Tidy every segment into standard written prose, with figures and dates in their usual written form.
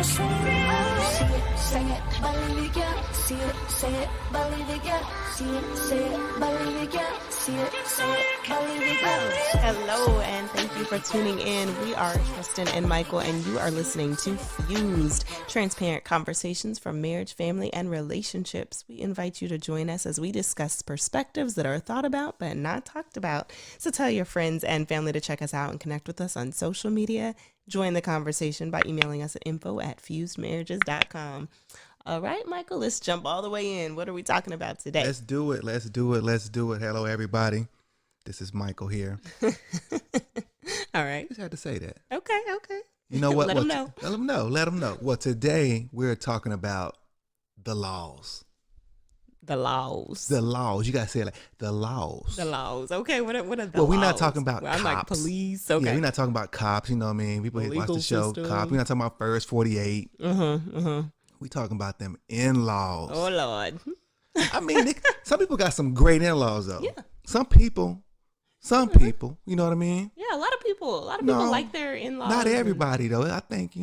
Say it, believe it, see it, say it, believe it, see it, say it, believe it, see it, say it, believe it. Hello, and thank you for tuning in. We are Tristan and Michael, and you are listening to Fused, transparent conversations from marriage, family, and relationships. We invite you to join us as we discuss perspectives that are thought about but not talked about. So tell your friends and family to check us out and connect with us on social media. Join the conversation by emailing us at info@fusedmarriages.com. All right, Michael, let's jump all the way in. What are we talking about today? Let's do it. Hello, everybody. This is Michael here. All right. You just had to say that. Okay. You know what? Let them know. Let them know. Well, today we're talking about the laws. The laws. The laws. You got to say it like the laws. The laws. Okay, what are the laws? Well, we're not talking about I'm cops. like police. Okay. Yeah, we're not talking about cops. You know what I mean? People watch the show, system. Cops. We're not talking about First 48. We talking about them in-laws. Oh, Lord. I mean, some people got some great in-laws, though. Yeah. Some people, you know what I mean? Yeah, a lot of people like their in-laws. Not everybody, though. I think,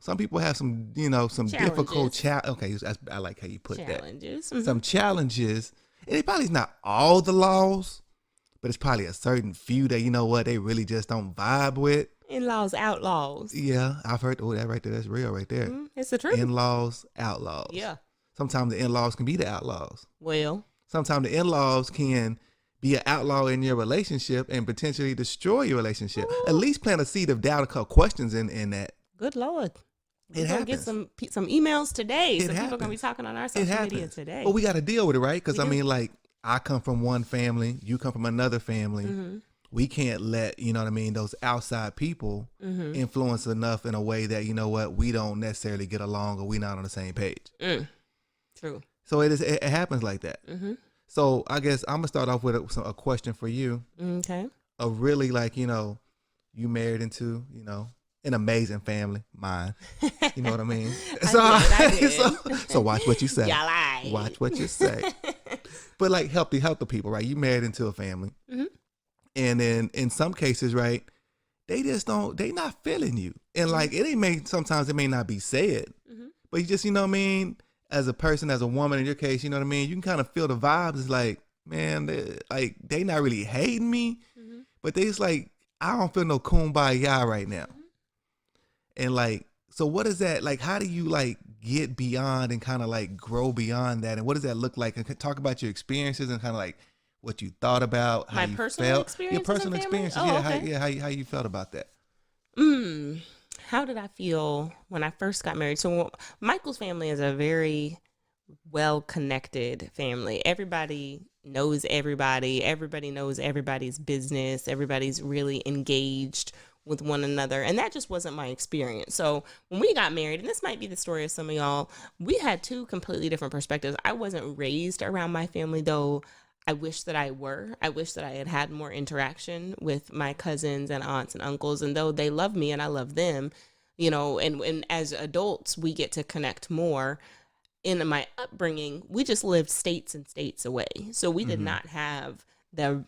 some people have some, some difficult okay, I like how you put challenges. that. Some challenges. And it probably is not all the laws, but it's probably a certain few that, they really just don't vibe with. In-laws, outlaws. Yeah, I've heard, that right there. That's real right there. It's the truth. In-laws, outlaws. Yeah. Sometimes the in-laws can be the outlaws. Well. Sometimes the in-laws can be an outlaw in your relationship and potentially destroy your relationship. Ooh. At least plant a seed of doubt, a couple questions in that. Good Lord. We're going to get some emails today. People are going to be talking on our social media today. Well, we got to deal with it, right? Because, I come from one family. You come from another family. Mm-hmm. We can't let, those outside people influence enough in a way that, we don't necessarily get along or we're not on the same page. True. So it happens like that. Mm-hmm. So I guess I'm going to start off with a question for you. Okay. A really you married into, an amazing family, mine. You know what I mean? I did. So watch what you say. Y'all lie. Watch what you say. But help the people, right? You married into a family. Mm-hmm. And then in some cases, right, they just they not feeling you. And sometimes it may not be said, but you just, as a person, as a woman in your case, you know what I mean? You can kind of feel the vibes. It's like, man, they not really hating me, but they just I don't feel no kumbaya right now. And so what is that? How do you get beyond and kind of grow beyond that? And what does that look like? And talk about your experiences and kind of what you thought about, how you felt. Your personal experiences. Oh, okay. How you felt about that. How did I feel when I first got married? So Michael's family is a very well-connected family. Everybody knows everybody. Everybody knows everybody's business. Everybody's really engaged with one another. And that just wasn't my experience. So when we got married, and this might be the story of some of y'all, we had two completely different perspectives. I wasn't raised around my family, though. I wish that I were. I wish that I had more interaction with my cousins and aunts and uncles. And though they love me and I love them, and as adults, we get to connect more. In my upbringing, we just lived states and states away. So we did not have the,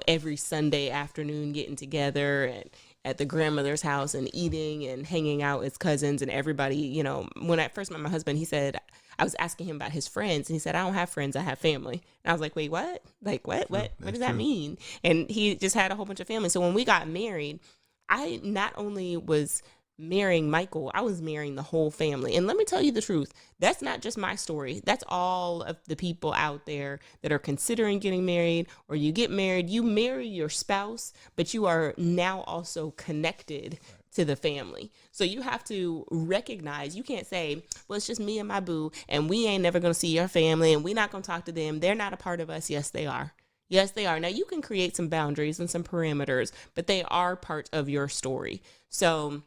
every Sunday afternoon getting together at the grandmother's house and eating and hanging out as cousins and everybody. When I first met my husband, he said, I was asking him about his friends, and he said, I don't have friends, I have family. And I was like, wait, what? What does that mean? And he just had a whole bunch of family. So when we got married, I not only was marrying Michael, I was marrying the whole family. And let me tell you the truth, that's not just my story. That's all of the people out there that are considering getting married, or you get married, you marry your spouse, but you are now also connected to the family. So you have to recognize, you can't say, well, it's just me and my boo, and we ain't never going to see your family, and we're not going to talk to them. They're not a part of us. Yes, they are. Yes, they are. Now, you can create some boundaries and some parameters, but they are part of your story. So,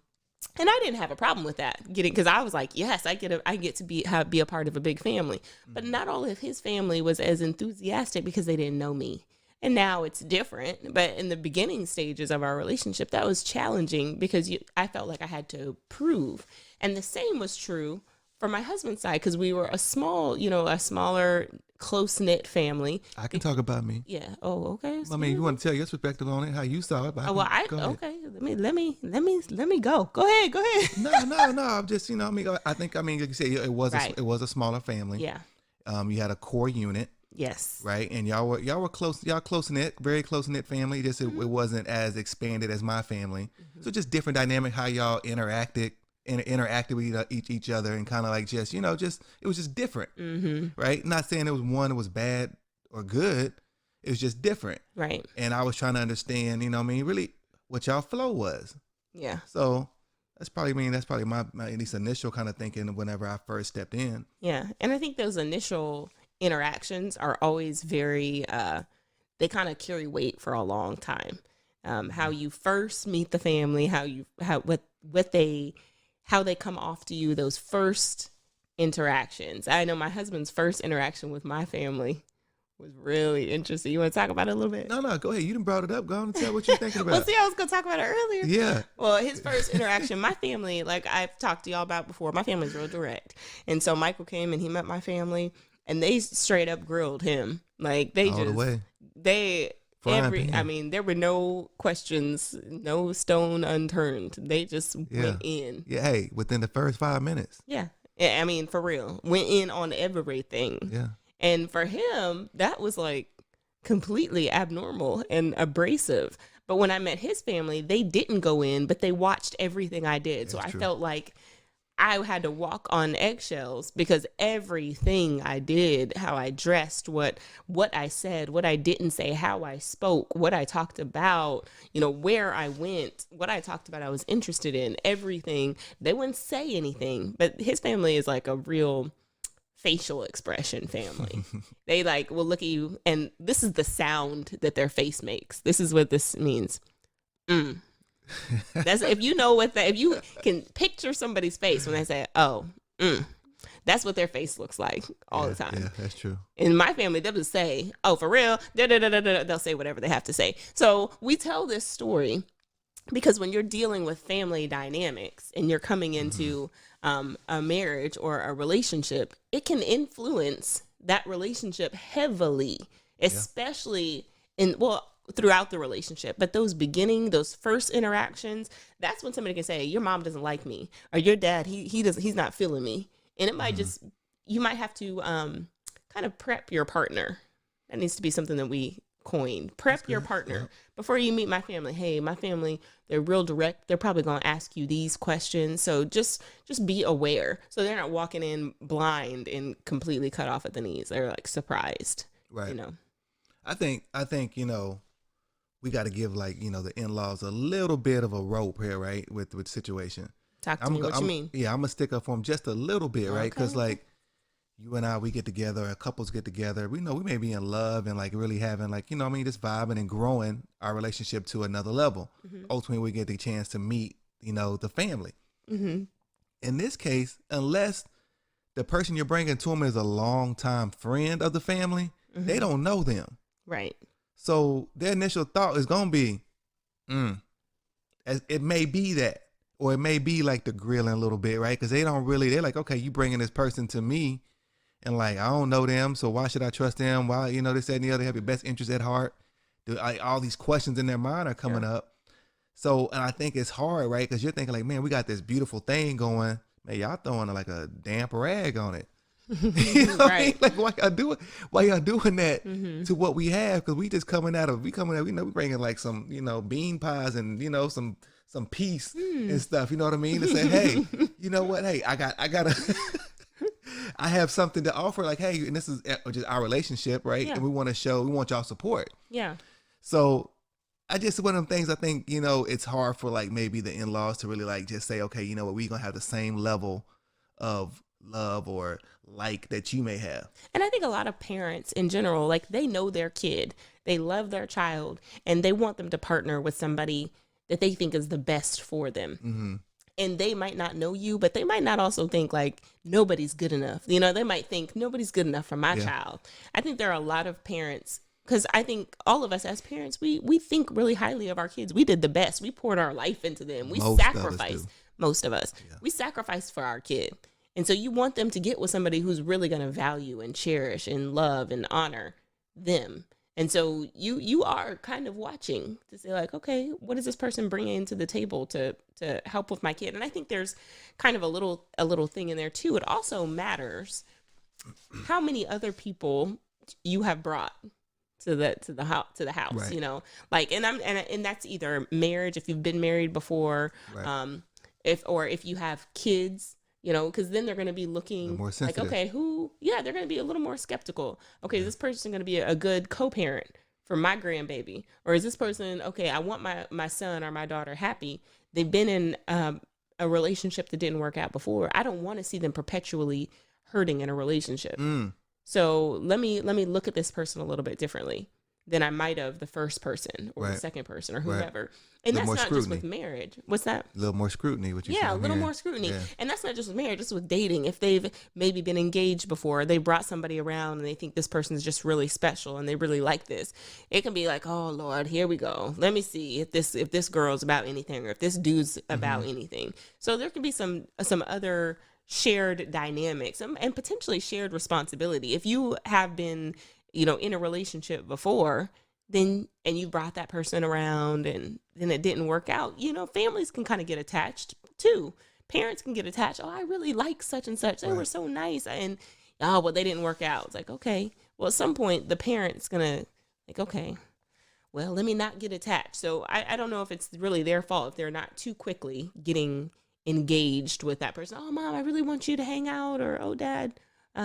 and I didn't have a problem with that, because I was like, yes, I get to be a part of a big family. But not all of his family was as enthusiastic because they didn't know me. And now it's different. But in the beginning stages of our relationship, that was challenging because I felt like I had to prove. And the same was true for my husband's side, because we were a smaller, close-knit family. I can talk about me. Yeah. Oh, okay. I mean, you want to tell your perspective on it, how you saw it. Go okay. Let me go. Go ahead. No. I'm just, I think, like you said, it was a smaller family. Yeah. You had a core unit. Yes. Right. And y'all were close. Y'all close knit, very close knit family. Just it wasn't as expanded as my family. So just different dynamic how y'all interacted with each other, and kind of like just it was just different. Right. Not saying it was bad or good. It was just different. Right. And I was trying to understand, really what y'all flow was. Yeah. So that's probably my at least initial kind of thinking whenever I first stepped in. Yeah. And I think those initial interactions are always very, they kind of carry weight for a long time. How you first meet the family, how they come off to you, those first interactions. I know my husband's first interaction with my family was really interesting. You want to talk about it a little bit? No, go ahead. You done brought it up. Go on and tell what you're thinking about. Well, see, I was going to talk about it earlier. Yeah. Well, his first interaction, my family, like I've talked to y'all about before, my family's real direct. And so Michael came and he met my family, and they straight up grilled him. Like they all the way. There were no questions, no stone unturned. They just went in. Yeah, hey, within the first 5 minutes. Yeah. I mean, for real. Went in on everything. Yeah. And for him, that was like completely abnormal and abrasive. But when I met his family, they didn't go in, but they watched everything I did. So I felt like I had to walk on eggshells because everything I did, how I dressed, what I said, what I didn't say, how I spoke, what I talked about, where I went, what I talked about I was interested in, everything. They wouldn't say anything. But his family is like a real facial expression family. They will look at you, and this is the sound that their face makes. This is what this means. That's if you can picture somebody's face when they say, "Oh, that's what their face looks like all the time." Yeah, that's true. In my family, they'll just say, "Oh, for real?" They'll say whatever they have to say. So we tell this story because when you're dealing with family dynamics and you're coming into a marriage or a relationship, it can influence that relationship heavily, especially throughout the relationship. But those first interactions, that's when somebody can say, your mom doesn't like me, or your dad, he's not feeling me. And it might you might have to kind of prep your partner. That needs to be something that we coined. Prep your partner before you meet my family. Hey, my family, they're real direct. They're probably going to ask you these questions. So just be aware. So they're not walking in blind and completely cut off at the knees. They're like surprised. Right. I think, we got to give the in-laws a little bit of a rope here, right? With the situation. Talk to me. What you mean? Yeah, I'm going to stick up for them just a little bit, right? Because you and I, we get together, couples get together. We know we may be in love and really having just vibing and growing our relationship to another level. Ultimately, we get the chance to meet, the family. In this case, unless the person you're bringing to them is a longtime friend of the family, they don't know them. Right. So their initial thought is going to be, it may be that, or it may be like the grilling a little bit, right? Because they're like, okay, you bringing this person to me, and I don't know them, so why should I trust them? Why, this, that, and the other, have your best interest at heart. All these questions in their mind are coming up. So, and I think it's hard, right? Because you're thinking man, we got this beautiful thing going. Man, y'all throwing a damp rag on it. Right. Why y'all doing that to what we have? Because we bringing some, bean pies and, some peace and stuff. You know what I mean? To say, hey, you know what? Hey, I gotta, I have something to offer. Hey, and this is just our relationship, right? Yeah. And we want y'all support. Yeah. So one of them things I think, it's hard for maybe the in-laws to really just say, okay, you know what, we're going to have the same level of love or that you may have. And I think a lot of parents in general, they know their kid, they love their child, and they want them to partner with somebody that they think is the best for them. And they might not know you, but they might not also think nobody's good enough. They might think nobody's good enough for my child. I think there are a lot of parents, because I think all of us as parents, we think really highly of our kids. We did the best. We poured our life into them. We sacrificed. Most of us. Yeah. We sacrificed for our kid. And so you want them to get with somebody who's really going to value and cherish and love and honor them. And so you are kind of watching to say like, okay, what is this person bringing to the table to help with my kid? And I think there's kind of a little thing in there too. It also matters how many other people you have brought to the house, right. you know, like, and that's either marriage, if you've been married before, Right. if you have kids, you know, because then they're going to be looking more like, sensitive. okay, they're going to be a little more skeptical. Okay, is this person going to be a good co-parent for my grandbaby? Or is this person, okay, I want my son or my daughter happy. They've been in a relationship that didn't work out before. I don't want to see them perpetually hurting in a relationship. So let me look at this person a little bit differently than I might have the first person or Right. the second person or Right. whoever. And that's more not scrutiny. just with marriage. What's that? A little more scrutiny. What you Yeah, a saying little here. more scrutiny. Yeah. And that's not just with marriage, it's with dating. If they've maybe been engaged before, they brought somebody around and they think this person's just really special and they really like this. It can be like, oh Lord, here we go. Let me see if this girl's about anything or if this dude's about anything. So there can be some other shared dynamics and potentially shared responsibility. If you have been, you know, in a relationship before, then and you brought that person around and then it didn't work out, you know, families can kind of get attached too. Parents can get attached. Oh, I really like such and such. They were Right. so nice. And oh, well, they didn't work out. It's like, okay, well, at some point the parent's gonna like, okay, well, let me not get attached. So I don't know if it's really their fault if they're not too quickly getting engaged with that person. Oh, Mom, I really want you to hang out. Or, oh, Dad,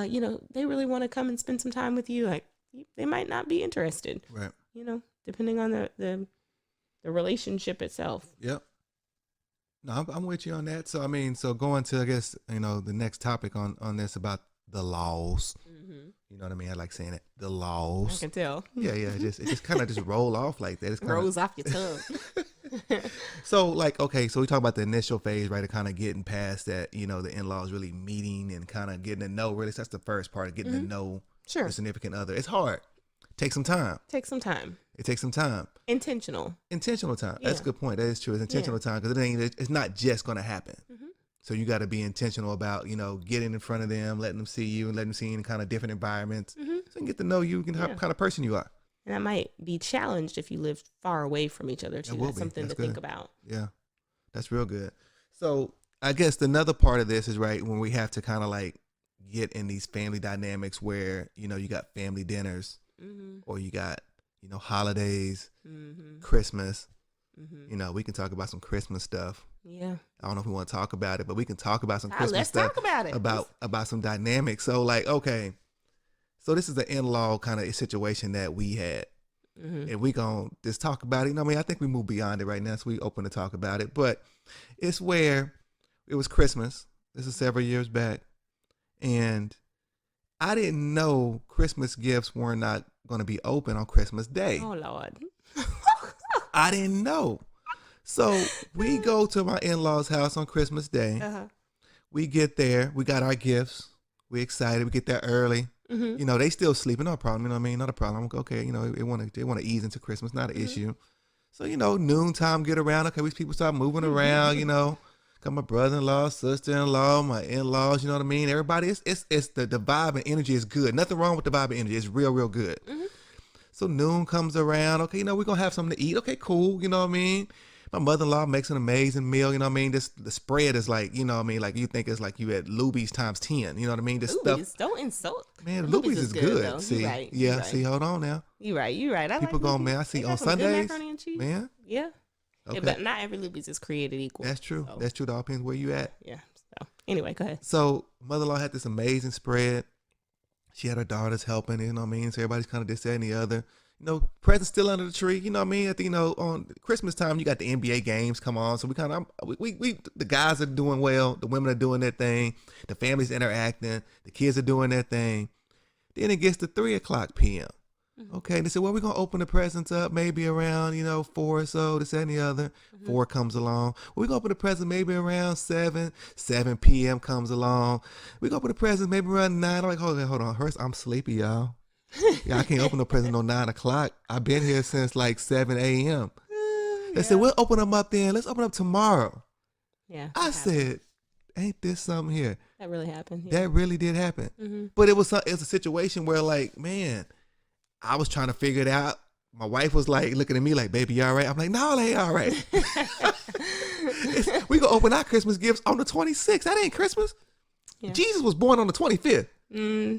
you know, they really want to come and spend some time with you. Like, they might not be interested, Right. you know, depending on the relationship itself. Yep. No, I'm with you on that. So I mean, so going to, I guess, you know, the next topic on this about the laws. Mm-hmm. You know what I mean? I like saying it. The I laws. can tell. Yeah, it just kind of just roll off like that. It's kinda, Rolls off your tongue. So like, okay, so we talk about the initial phase, right? Of kind of getting past that, you know, the in-laws really meeting and kind of getting to know. Really, that's the first part of getting to know Sure. the significant other. It's hard. Take some time. Take some time. It takes some time. Intentional. Intentional time. That's a Yeah. good point. That is true. It's intentional time because it's not just going to happen. Mm-hmm. So you got to be intentional about, you know, getting in front of them, letting them see you and letting them see you in kind of different environments Mm-hmm. so you can get to know you and how kind of person you are. And that might be challenged if you live far away from each other too. will That's be. something That's to think good. about. Yeah. That's real good. So I guess another part of this is right when we have to kind of like get in these family dynamics where, you know, you got family dinners Mm-hmm. or you got, you know, holidays, Mm-hmm. Christmas. Mm-hmm. You know, we can talk about some Christmas stuff. Yeah. I don't know if we want to talk about it, but we can talk about some Christmas Let's stuff. talk about it. About some dynamics. So like, okay, so this is the in-law kind of situation that we had. Mm-hmm. And we gonna just talk about it. You know what I mean? I think we move beyond it right now, so we open to talk about it. But it's where it was Christmas. This is several years back. And I didn't know Christmas gifts were not going to be open on Christmas Day. Oh Lord. I didn't know. So we go to my in-laws' house on Christmas Day. Uh-huh. We get there. We got our gifts. We excited. We get there early. Mm-hmm. You know, they still sleeping. No problem. You know what I mean? Not a problem. Okay, you know, they want to ease into Christmas. Not an issue. So, you know, noontime get around. Okay, these people start moving around, you know. Got my brother-in-law, sister-in-law, my in-laws, you know what I mean? Everybody, it's the vibe and energy is good. Nothing wrong with the vibe and energy. It's real, real good. Mm-hmm. So noon comes around. Okay, you know, we're going to have something to eat. Okay, cool. You know what I mean? My mother-in-law makes an amazing meal. You know what I mean? The spread is like, you know what I mean? Like you think it's like you at Luby's times 10. You know what I mean? This Luby's, stuff. don't insult. Man, Luby's is good. Though. See, You right. yeah, You right. see, hold on now. You right. You right. I People like going, Luby's. man, I see They got on some good Sundays. macaroni and cheese. Man, Yeah. okay. Yeah, but not every Luby's is created equal. That's true. So, That's true. It all depends where you at. yeah. So anyway, go ahead. So mother-in-law had this amazing spread. She had her daughters helping, you know what I mean? So everybody's kind of this, that, and the other. You know, presents still under the tree, you know what I mean? I think, you know, on Christmas time, you got the NBA games come on. So we kind of, we the guys are doing well. The women are doing their thing. The family's interacting. The kids are doing their thing. Then it gets to 3:00 p.m. Okay, they said, well, we're going to open the presents up maybe around, you know, 4 or so, this, that, and the other. 4 comes along. Well, we're going to open the present maybe around 7 p.m. comes along. We're going to open the present maybe around 9. I'm like, hold on. First, I'm sleepy, y'all. Yeah, I can't open the present on 9 o'clock. I've been here since like 7 a.m. They said, we'll open them up then. Let's open up tomorrow. Yeah. I said, ain't this something here? That really happened. Yeah. That really did happen. Mm-hmm. But it was a situation where, like, man, I was trying to figure it out. My wife was like looking at me like, baby, you all right? I'm like, no, they ain't all right. We gonna open our Christmas gifts on the 26th. That ain't Christmas. Yeah. Jesus was born on the 25th.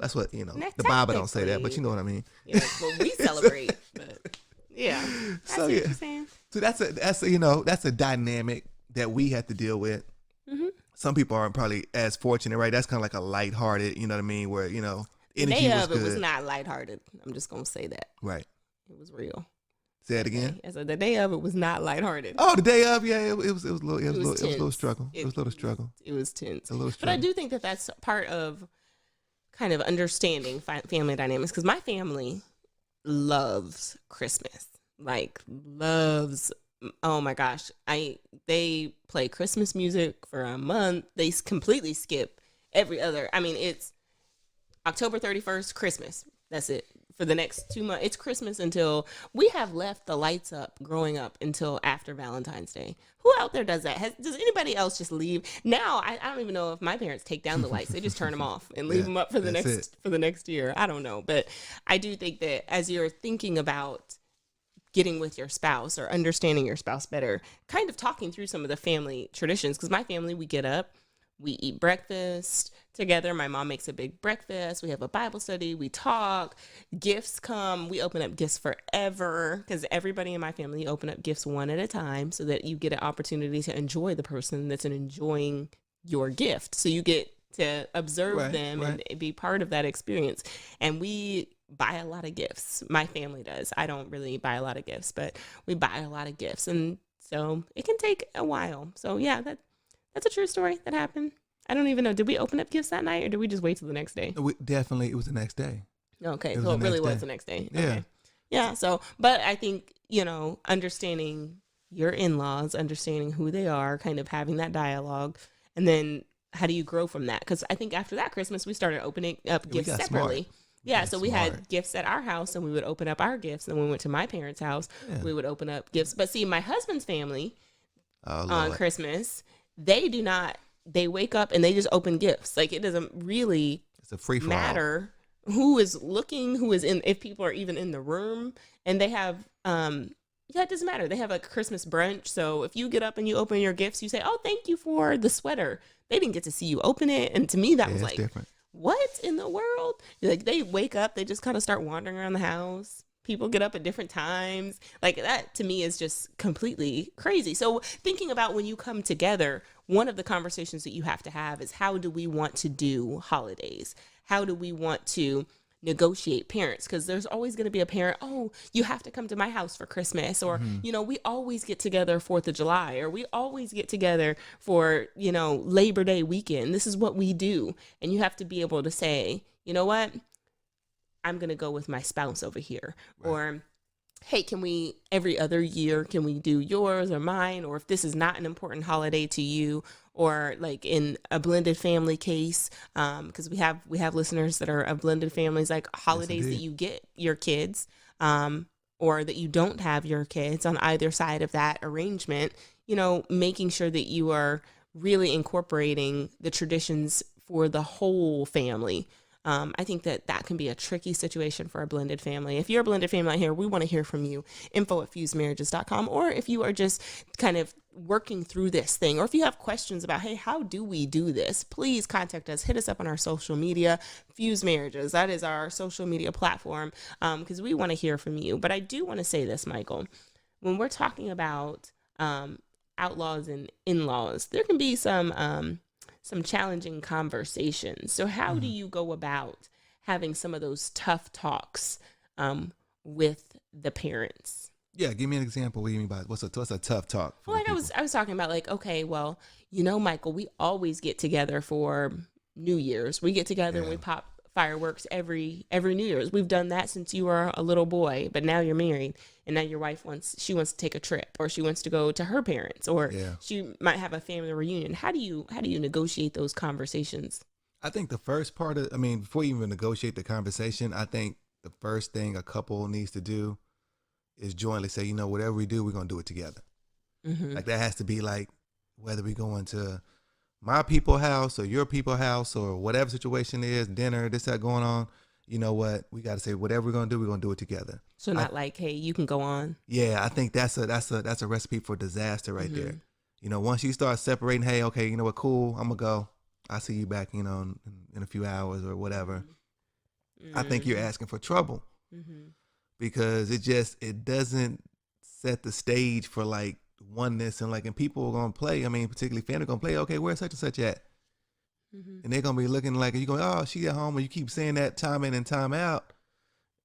That's what, the Bible don't say that, but you know what I mean. Yeah, well, we celebrate, but yeah. So yeah. What you're saying. So that's a dynamic that we have to deal with. Mm-hmm. Some people aren't probably as fortunate, right? That's kind of like a lighthearted, you know what I mean? Where, energy the day of it was not lighthearted. I'm just going to say that. Right. It was real. Say it again. Yeah, so the day of it was not lighthearted. Oh, the day of, yeah, it was a little struggle. It was a little struggle. It was tense. A little struggle. But I do think that that's part of kind of understanding family dynamics, because my family loves Christmas. Like, loves. Oh my gosh. They play Christmas music for a month. They completely skip every other. I mean, it's October 31st, Christmas. That's it. For the next 2 months, it's Christmas until we have left the lights up growing up until after Valentine's Day. Who out there does that? Does anybody else just leave? Now, I don't even know if my parents take down the lights. They just turn them off and leave them up for the next year. I don't know. But I do think that as you're thinking about getting with your spouse or understanding your spouse better, kind of talking through some of the family traditions, because my family, we get up, we eat breakfast together. My mom makes a big breakfast. We have a Bible study. We talk. Gifts come. We open up gifts forever, because everybody in my family open up gifts one at a time, so that you get an opportunity to enjoy the person that's enjoying your gift. So you get to observe them and be part of that experience. And we buy a lot of gifts. My family does. I don't really buy a lot of gifts, but we buy a lot of gifts. And so it can take a while. So yeah, that's a true story that happened. I don't even know. Did we open up gifts that night, or did we just wait till the next day? Definitely, it was the next day. Okay, so it really was the next day. Yeah. Okay. Yeah, so, but I think, understanding your in-laws, understanding who they are, kind of having that dialogue, and then how do you grow from that? Because I think after that Christmas, we started opening up gifts separately. Smart. Yeah, so we had gifts at our house, and we would open up our gifts. And when we went to my parents' house, we would open up gifts. But see, my husband's family on Christmas, they do not. They wake up and they just open gifts. Like, it doesn't really it's a free matter who is looking, who is in, if people are even in the room. And they have, it doesn't matter. They have a Christmas brunch. So if you get up and you open your gifts, you say, oh, thank you for the sweater. They didn't get to see you open it. And to me, that was like, different. What in the world? Like, they wake up, they just kind of start wandering around the house. People get up at different times. Like, that to me is just completely crazy. So thinking about when you come together, one of the conversations that you have to have is, how do we want to do holidays? How do we want to negotiate parents? Because there's always going to be a parent, oh, you have to come to my house for Christmas. Or, we always get together 4th of July, or we always get together for, Labor Day weekend. This is what we do. And you have to be able to say, you know what? I'm going to go with my spouse over here. Right. Or, hey, can we, every other year, can we do yours or mine? Or if this is not an important holiday to you, or like in a blended family case, because we have listeners that are of blended families, like holidays that you get your kids, or that you don't have your kids on either side of that arrangement, making sure that you are really incorporating the traditions for the whole family. I think that can be a tricky situation for a blended family. If you're a blended family out here, we want to hear from you. info@fusedmarriages.com. Or if you are just kind of working through this thing, or if you have questions about, hey, how do we do this? Please contact us. Hit us up on our social media, Fused Marriages. That is our social media platform, because we want to hear from you. But I do want to say this, Michael. When we're talking about outlaws and in-laws, there can be some challenging conversations. So how do you go about having some of those tough talks with the parents? Yeah, give me an example. What do you mean by what's a tough talk? Well, like I was talking about, like, okay, well, Michael, we always get together for New Year's. We get together and we pop fireworks every New Year's. We've done that since you were a little boy, but now you're married, and now your wife wants to take a trip, or she wants to go to her parents, or she might have a family reunion. How do you negotiate those conversations? I think the first part before you even negotiate the conversation, I think the first thing a couple needs to do is jointly say, whatever we do, we're going to do it together. Mm-hmm. Like, that has to be like, whether we're going to my people house or your people house or whatever situation is, dinner, this, that going on, you know what? We got to say whatever we're going to do, we're going to do it together. So not like, hey, you can go on. Yeah, I think that's a recipe for disaster right there. You know, once you start separating, hey, okay, you know what, cool, I'm going to go. I'll see you back, you know, in a few hours or whatever. I think you're asking for trouble because it doesn't set the stage for like oneness and people are going to play. I mean, particularly family going to play, okay, where's such and such at? And they're going to be looking like, you're going, oh, she at home, and you keep saying that time in and time out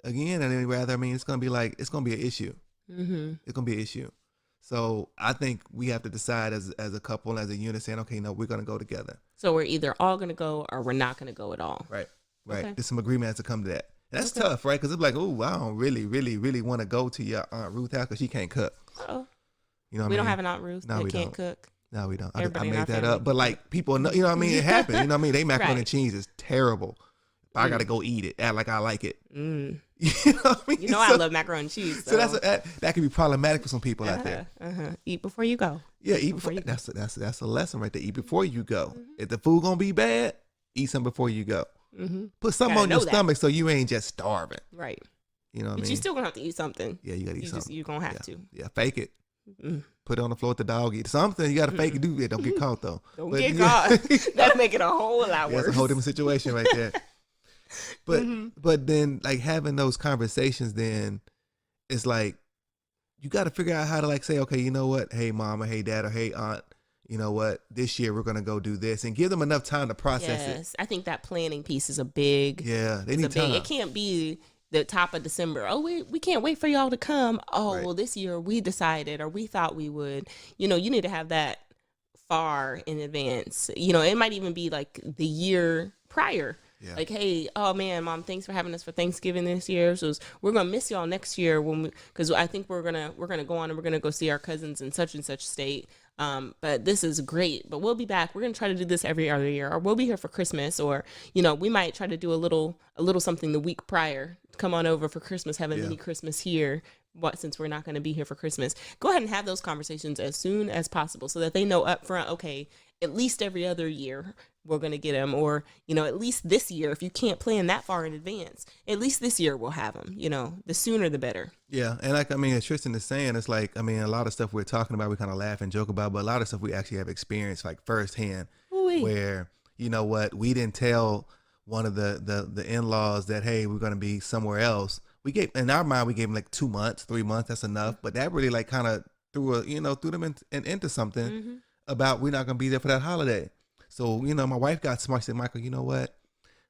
again. And then rather, I mean, it's going to be like, it's going to be an issue. It's going to be an issue. So I think we have to decide as a couple, as a unit, saying, okay, no, we're going to go together. So we're either all going to go or we're not going to go at all. Right. Okay. There's some agreement has to come to that. And that's tough, right? Because it's like, oh, I don't really, really, really want to go to your Aunt Ruth house because she can't cook. Oh, you know what we I mean? don't have an Aunt Ruth that can't cook. No, we don't. I Everybody in made our that family. up. But like people know, you know what I mean? It happened. You know what I mean? They macaroni Right. and cheese is terrible. I got to go eat it. Act like I like it. Mm. You know what I mean? You know, I love macaroni and cheese. So that can be problematic for some people out there. Eat before you go. Yeah, eat before. That's a lesson right there. Eat before you go. If the food gonna be bad, eat some before you go. Put something on your stomach so you ain't just starving. Right. You know what I mean? But you still gonna have to eat something. Yeah, you gotta eat something. You're gonna have to. Yeah, fake it. Put it on the floor with the dog. Eat something. You gotta fake it. Do it. Don't get caught though. Don't get caught. That'll make it a whole lot worse. That's a whole different situation right there. But then like having those conversations, then it's like you got to figure out how to like say, okay, you know what? Hey, mama, hey, dad, or hey, aunt, you know what? This year we're gonna go do this, and give them enough time to process it. Yes, I think that planning piece is a big. Yeah, they need time. It can't be the top of December. Oh, we can't wait for y'all to come. Oh, Right. well, this year we decided or we thought we would. You know, you need to have that far in advance. You know, it might even be like the year prior. Yeah. Like, hey, oh man, mom, thanks for having us for Thanksgiving this year. So we're gonna miss y'all next year because I think we're gonna go on and we're gonna go see our cousins in such and such state. But this is great. But we'll be back. We're gonna try to do this every other year, or we'll be here for Christmas, or you know, we might try to do a little something the week prior. Come on over for Christmas, have a mini Christmas here. Since we're not going to be here for Christmas, go ahead and have those conversations as soon as possible so that they know up front, okay, at least every other year we're going to get them, or, you know, at least this year, if you can't plan that far in advance, at least this year we'll have them, you know, the sooner the better. Yeah. And like, I mean, as Tristan is saying, it's like, I mean, a lot of stuff we're talking about, we kind of laugh and joke about, but a lot of stuff we actually have experienced like firsthand. Ooh-wee. Where, you know what, we didn't tell one of the in-laws that, hey, we're going to be somewhere else. We gave, in our mind, we gave them like 2 months, 3 months. That's enough. But that really like kind of threw them into something about we're not going to be there for that holiday. So, you know, my wife got smart. She said, Michael, you know what?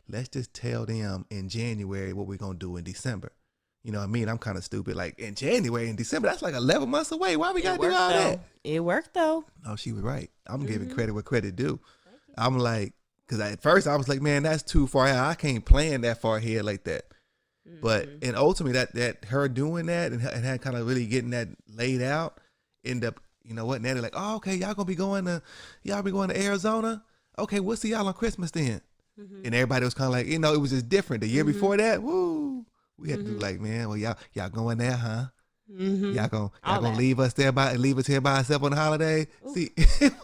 Let's just tell them in January what we're going to do in December. You know what I mean? I'm kind of stupid. Like in January and December, that's like 11 months away. Why we got to do all that? It worked though. No, she was right. I'm giving credit where credit due. I'm like, because at first I was like, man, that's too far out. I can't plan that far ahead like that. But and ultimately that her doing that and had kind of really getting that laid out, end up, you know what? Now they're like, oh, okay, y'all be going to Arizona. Okay, we'll see y'all on Christmas then. And everybody was kind of like, you know, it was just different. The year before that, woo, we had to do like, man, well, y'all going there, huh? Y'all gonna leave us here by ourselves on the holiday? Ooh. See,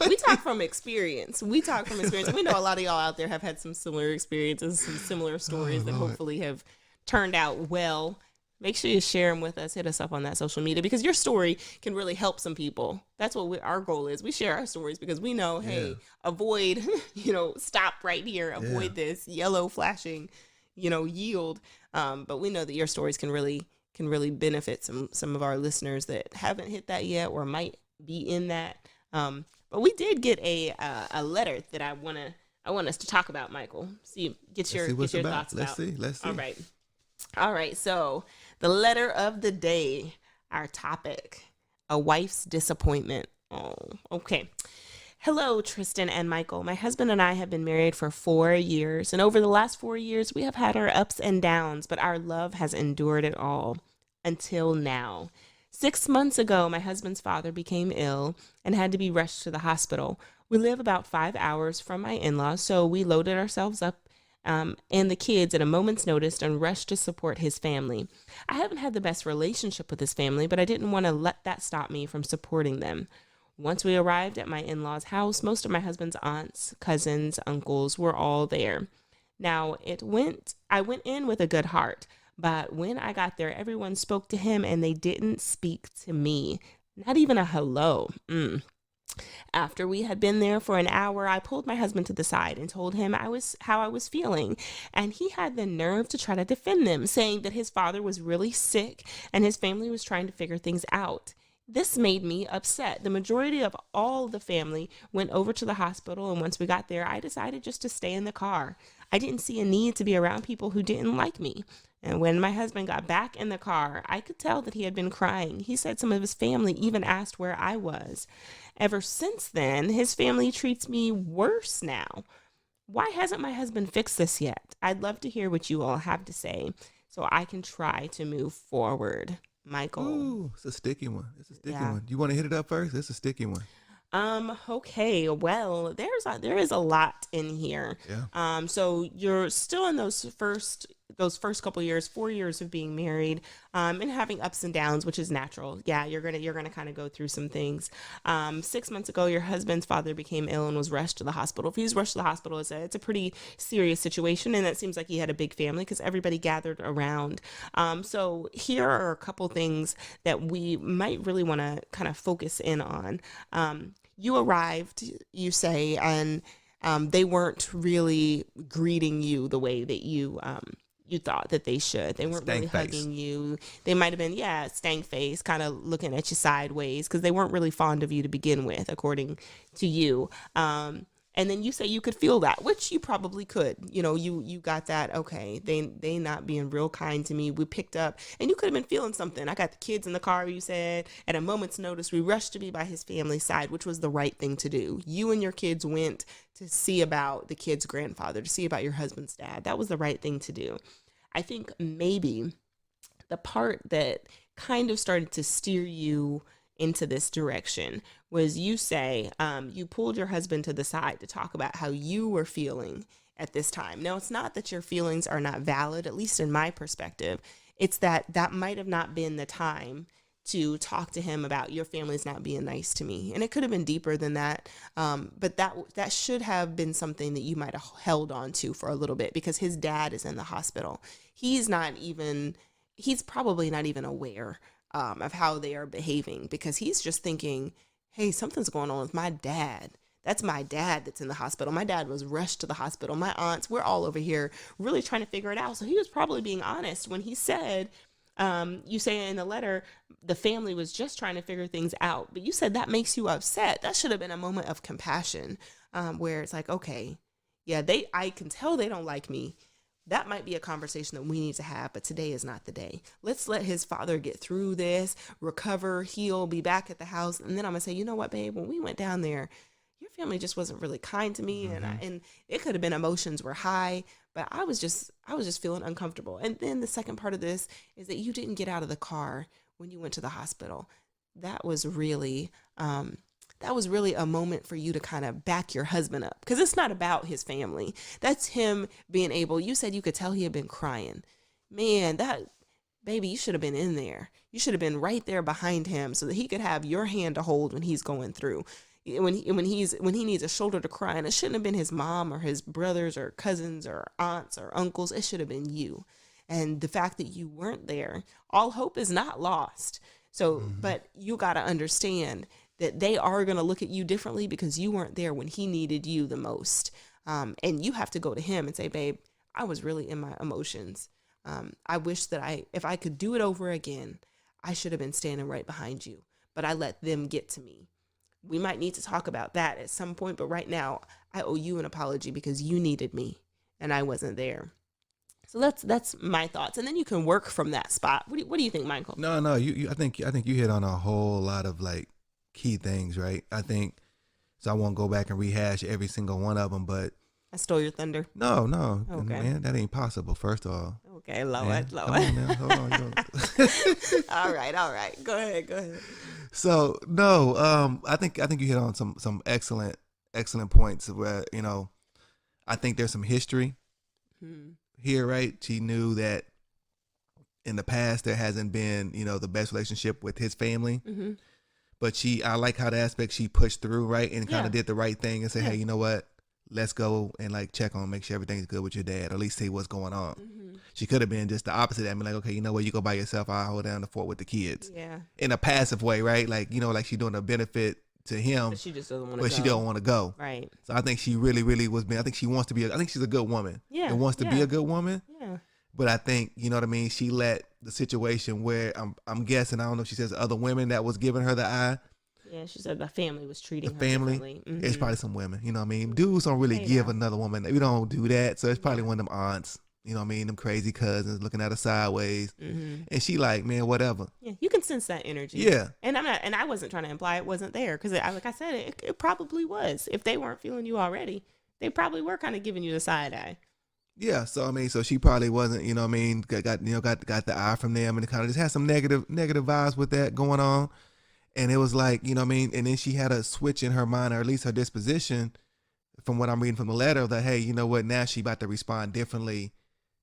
we talk from experience. We know a lot of y'all out there have had some similar experiences, some similar stories that hopefully have turned out well. Make sure you share them with us. Hit us up on that social media because your story can really help some people. That's what our goal is. We share our stories because we know, hey, avoid, stop right here. Avoid this yellow flashing, yield. But we know that your stories can really benefit some of our listeners that haven't hit that yet or might be in that. But we did get a letter that I want us to talk about, Michael. Get your thoughts about. Let's see. All right. So the letter of the day, our topic, a wife's disappointment. Oh, okay. Hello, Tristan and Michael. My husband and I have been married for 4 years, and over the last 4 years, we have had our ups and downs, but our love has endured it all until now. 6 months ago, my husband's father became ill and had to be rushed to the hospital. We live about 5 hours from my in-laws, so we loaded ourselves up and the kids at a moment's notice and rushed to support his family. I haven't had the best relationship with his family, but I didn't want to let that stop me from supporting them. Once we arrived at my in-laws' house, most of my husband's aunts, cousins, uncles were all there. Now, I went in with a good heart, but when I got there, everyone spoke to him and they didn't speak to me. Not even a hello. After we had been there for an hour, I pulled my husband to the side and told him how I was feeling. And he had the nerve to try to defend them, saying that his father was really sick and his family was trying to figure things out. This made me upset. The majority of all the family went over to the hospital, and once we got there, I decided just to stay in the car. I didn't see a need to be around people who didn't like me. And when my husband got back in the car, I could tell that he had been crying. He said some of his family even asked where I was. Ever since then, his family treats me worse now. Why hasn't my husband fixed this yet? I'd love to hear what you all have to say so I can try to move forward. Michael. Ooh, it's a sticky one. You want to hit it up first? It's a sticky one. Okay. Well, there is a lot in here. Yeah. So you're still in those first couple years, 4 years of being married, and having ups and downs, which is natural. Yeah, you're gonna kind of go through some things. 6 months ago, your husband's father became ill and was rushed to the hospital. If he was rushed to the hospital, it's a pretty serious situation, and it seems like he had a big family because everybody gathered around. So here are a couple things that we might really want to kind of focus in on. You arrived, you say, and they weren't really greeting you the way that you thought that they should. They weren't really hugging you. They might have been, stank face, kind of looking at you sideways because they weren't really fond of you to begin with, according to you. And then you say you could feel that, which you probably could. You know, you got that, okay, they not being real kind to me. We picked up, and you could have been feeling something. I got the kids in the car, you said. At a moment's notice, we rushed to be by his family side, which was the right thing to do. You and your kids went to see about the kid's grandfather, to see about your husband's dad. That was the right thing to do. I think maybe the part that kind of started to steer you into this direction was you say you pulled your husband to the side to talk about how you were feeling at this time. Now, it's not that your feelings are not valid, at least in my perspective. It's that might have not been the time to talk to him about your family's not being nice to me. And it could have been deeper than that. But that should have been something that you might have held on to for a little bit because his dad is in the hospital. He's probably not even aware of how they are behaving because he's just thinking, hey, something's going on with my dad. That's my dad that's in the hospital. My dad was rushed to the hospital. My aunts, we're all over here really trying to figure it out. So he was probably being honest when he said, you say in the letter, the family was just trying to figure things out. But you said that makes you upset. That should have been a moment of compassion where it's like, okay, yeah, I can tell they don't like me. That might be a conversation that we need to have, but today is not the day. Let's let his father get through this, recover, heal, be back at the house. And then I'm going to say, you know what, babe, when we went down there, your family just wasn't really kind to me. Mm-hmm. And it could have been emotions were high, but I was just feeling uncomfortable. And then the second part of this is that you didn't get out of the car when you went to the hospital. That was really a moment for you to kind of back your husband up because it's not about his family. That's him being able, you said you could tell he had been crying. Man, baby, you should have been in there. You should have been right there behind him so that he could have your hand to hold when he's going through. When he needs a shoulder to cry, and it shouldn't have been his mom or his brothers or cousins or aunts or uncles. It should have been you. And the fact that you weren't there, all hope is not lost. So, but you got to understand that they are going to look at you differently because you weren't there when he needed you the most. And you have to go to him and say, babe, I was really in my emotions. I wish that if I could do it over again, I should have been standing right behind you, but I let them get to me. We might need to talk about that at some point, but right now I owe you an apology because you needed me and I wasn't there. So that's my thoughts. And then you can work from that spot. What do you think, Michael? No, I think you hit on a whole lot of like key things, right? I think, so I won't go back and rehash every single one of them, but I stole your thunder. No. Okay. Man, that ain't possible, first of all. Okay, lower it. Come on, man. Hold on. All right. Go ahead. So, no, I think you hit on some excellent points where, I think there's some history here, right? She knew that in the past there hasn't been, the best relationship with his family. But I like how the aspect she pushed through, right? And kind of did the right thing and said, hey, you know what? Let's go and like check on, make sure everything's good with your dad, or at least see what's going on. She could have been just the opposite. I mean, like, okay, you know what? You go by yourself. I'll hold down the fort with the kids. Yeah. In a passive way, right? Like, you know, like she's doing a benefit to him. But she just doesn't want to go. But she don't want to go. Right. So I think she really, really was being, I think she wants to be, I think she's a good woman. Yeah. And wants to be a good woman. Yeah. But I think, you know what I mean? She let the situation where I'm guessing, I don't know if she says other women that was giving her the eye. Yeah, she said the family was treating her family. differently. It's probably some women, you know what I mean? Dudes don't really give another woman. We don't do that. So it's probably one of them aunts, you know what I mean? Them crazy cousins looking at her sideways. And she like, man, whatever. Yeah, you can sense that energy. Yeah. And I wasn't trying to imply it wasn't there because like I said, it probably was. If they weren't feeling you already, they probably were kind of giving you the side eye. Yeah, so I mean, so she probably wasn't, you know what I mean, got the eye from them, and it kind of just had some negative vibes with that going on. And it was like, you know what I mean, and then she had a switch in her mind, or at least her disposition, from what I'm reading from the letter, that, hey, you know what, now she about to respond differently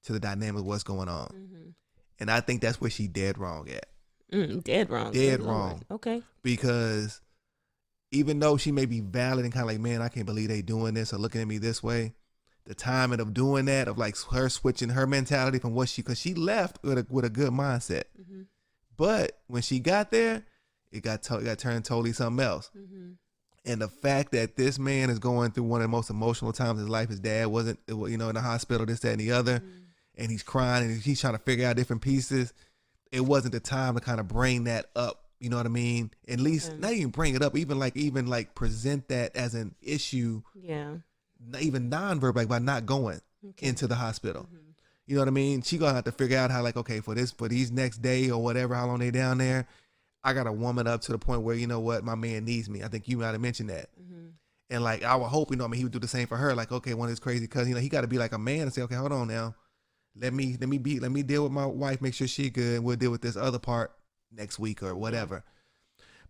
to the dynamic of what's going on. And I think that's where she dead wrong at. Dead wrong. Dead wrong. Okay. Because even though she may be valid and kind of like, man, I can't believe they doing this or looking at me this way, the timing of doing that, of like her switching her mentality from what because she left with a good mindset. But when she got there, it got turned totally something else. And the fact that this man is going through one of the most emotional times of his life, his dad wasn't, you know, in the hospital, this, that, and the other, and he's crying and he's trying to figure out different pieces. It wasn't the time to kind of bring that up. You know what I mean? At least not even bring it up, even like present that as an issue. Yeah. Even non-verbal, like by not going into the hospital. You know what I mean? She gonna have to figure out how, like, okay, for these next day or whatever, how long they down there, I gotta warm it up to the point where, you know what, my man needs me. I think you might have mentioned that. And like, I would hope, you know, I mean, he would do the same for her. Like, okay, one of his crazy cousins, you know, he got to be like a man and say, okay, hold on now, let me deal with my wife, make sure she good, and we'll deal with this other part next week or whatever.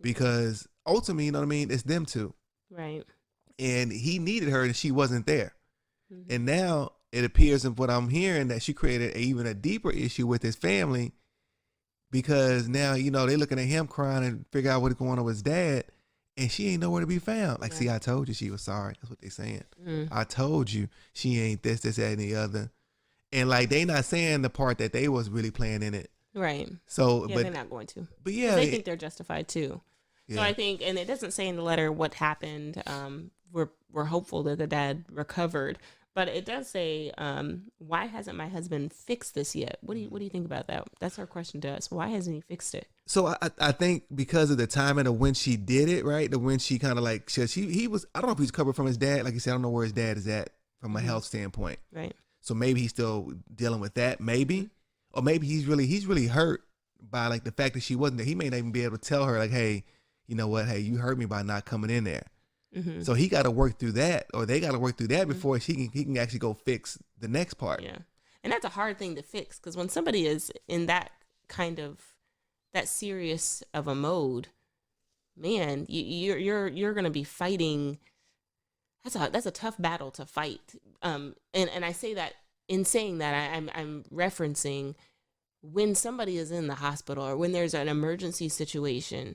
Because ultimately, you know what I mean, it's them two. Right. And he needed her and she wasn't there. And now it appears in what I'm hearing that she created even a deeper issue with his family, because now, you know, they looking at him crying and figure out what's going on with his dad, and she ain't nowhere to be found. Like, see, I told you she was sorry. That's what they saying. I told you she ain't this, that, and the other. And like, they not saying the part that they was really playing in it. Right. So, yeah, but they're not going to. But yeah, they think they're justified too. Yeah. So I think, and it doesn't say in the letter what happened. We're hopeful that the dad recovered, but it does say, why hasn't my husband fixed this yet? What do you think about that? That's our question to us. Why hasn't he fixed it? So I think because of the timing of when she did it, right? The when she kind of like he was, I don't know if he's covered from his dad. Like you said, I don't know where his dad is at from a health standpoint. Right. So maybe he's still dealing with that, maybe, or maybe he's really hurt by like the fact that she wasn't there. He may not even be able to tell her like, hey, you know what? Hey, you hurt me by not coming in there. So he got to work through that, or they got to work through that before he can actually go fix the next part. Yeah, and that's a hard thing to fix, because when somebody is in that kind of that serious of a mode, man, you're gonna be fighting. That's a tough battle to fight. And I say that in saying that I'm referencing when somebody is in the hospital or when there's an emergency situation,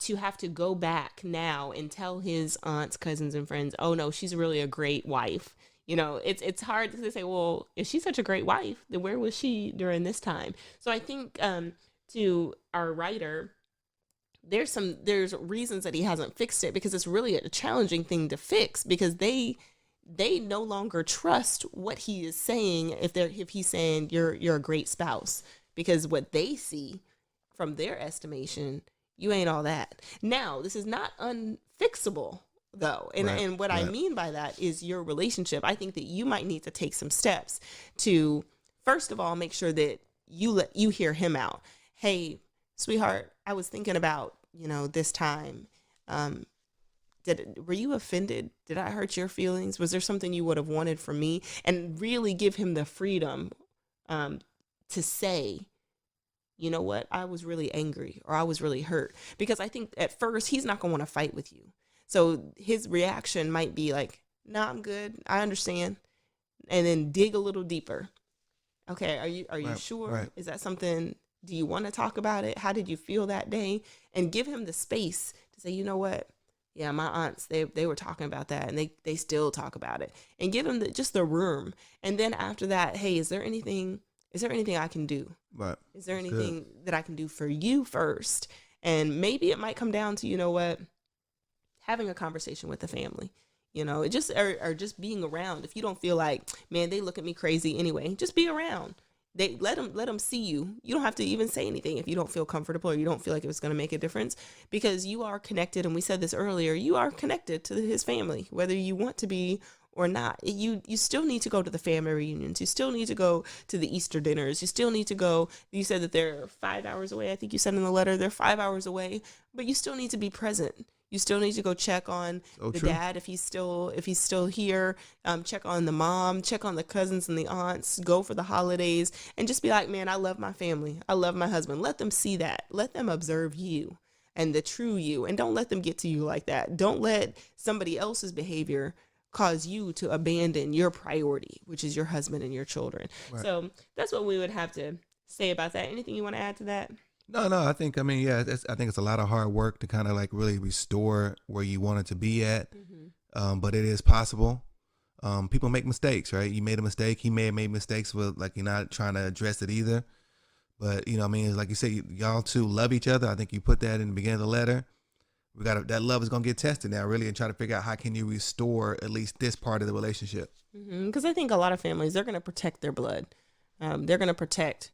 to have to go back now and tell his aunts, cousins, and friends, oh no, she's really a great wife. You know, it's hard to say, well, if she's such a great wife, then where was she during this time? So I think to our writer, there's reasons that he hasn't fixed it, because it's really a challenging thing to fix, because they no longer trust what he is saying if he's saying you're a great spouse, because what they see from their estimation, you ain't all that. Now, this is not unfixable, though. And what I mean by that is your relationship. I think that you might need to take some steps to, first of all, make sure that you hear him out. Hey, sweetheart, I was thinking about, this time. Were you offended? Did I hurt your feelings? Was there something you would have wanted from me? And really give him the freedom to say, you know what, I was really angry, or I was really hurt. Because I think at first he's not going to want to fight with you. So his reaction might be like, no, I'm good. I understand. And then dig a little deeper. Okay, are you sure? Right. Is that something Do you want to talk about it? How did you feel that day? And give him the space to say, you know what? Yeah, my aunts, they were talking about that, and they still talk about it. And give him just the room. And then after that, hey, is there anything I can do? Right. Is there anything that I can do for you first? And maybe it might come down to, you know what, having a conversation with the family, you know, it just, or just being around. If you don't feel like, man, they look at me crazy anyway, just be around. They let them see you. You don't have to even say anything if you don't feel comfortable or you don't feel like it was going to make a difference, because you are connected. And we said this earlier, you are connected to his family, whether you want to be or not. You still need to go to the family reunions. You still need to go to the Easter dinners. You still need to go. You said that they're 5 hours away. I think you said in the letter, they're 5 hours away, but you still need to be present. You still need to go check on the dad if he's still here. Check on the mom. Check on the cousins and the aunts. Go for the holidays and just be like, man, I love my family. I love my husband. Let them see that. Let them observe you and the true you, and don't let them get to you like that. Don't let somebody else's behavior cause you to abandon your priority, which is your husband and your children. Right. So that's what we would have to say about that. Anything you want to add to that? No, I think it's a lot of hard work to kind of like really restore where you want it to be at. Mm-hmm. But it is possible. People make mistakes, right? You made a mistake. He may have made mistakes with, like, you're not trying to address it either. But, you know, I mean, it's like you say, y'all two love each other. I think you put that in the beginning of the letter. That love is going to get tested now, really, and try to figure out how can you restore at least this part of the relationship. Because I think a lot of families, they're going to protect their blood. They're going to protect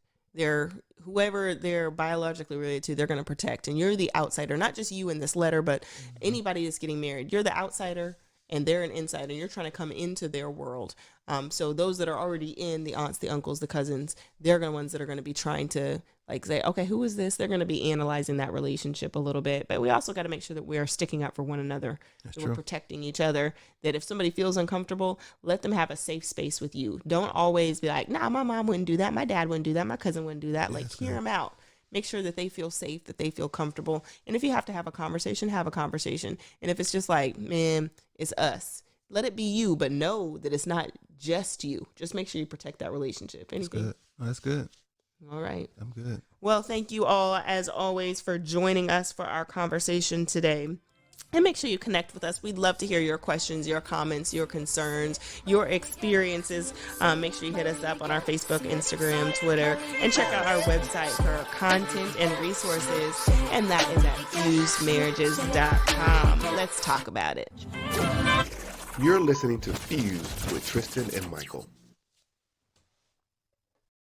whoever they're biologically related to. They're going to protect. And you're the outsider, not just you in this letter, but anybody that's getting married. You're the outsider and they're an insider, and you're trying to come into their world. So those that are already in, the aunts, the uncles, the cousins, they're the ones that are going to be trying to like say, okay, who is this? They're going to be analyzing that relationship a little bit. But we also got to make sure that we are sticking up for one another. That's true. We're protecting each other. That if somebody feels uncomfortable, let them have a safe space with you. Don't always be like, nah, my mom wouldn't do that. My dad wouldn't do that. My cousin wouldn't do that. Yeah, like, hear them out. Make sure that they feel safe, that they feel comfortable. And if you have to have a conversation, have a conversation. And if it's just like, man, it's us, let it be you, but know that it's not just you. Just make sure you protect that relationship. Anything? That's good. All right. I'm good. Well, thank you all, as always, for joining us for our conversation today. And make sure you connect with us. We'd love to hear your questions, your comments, your concerns, your experiences. Make sure you hit us up on our Facebook, Instagram, Twitter, and check out our website for content and resources. And that is at fusedmarriages.com. Let's talk about it. You're listening to Fused with Tristan and Michael.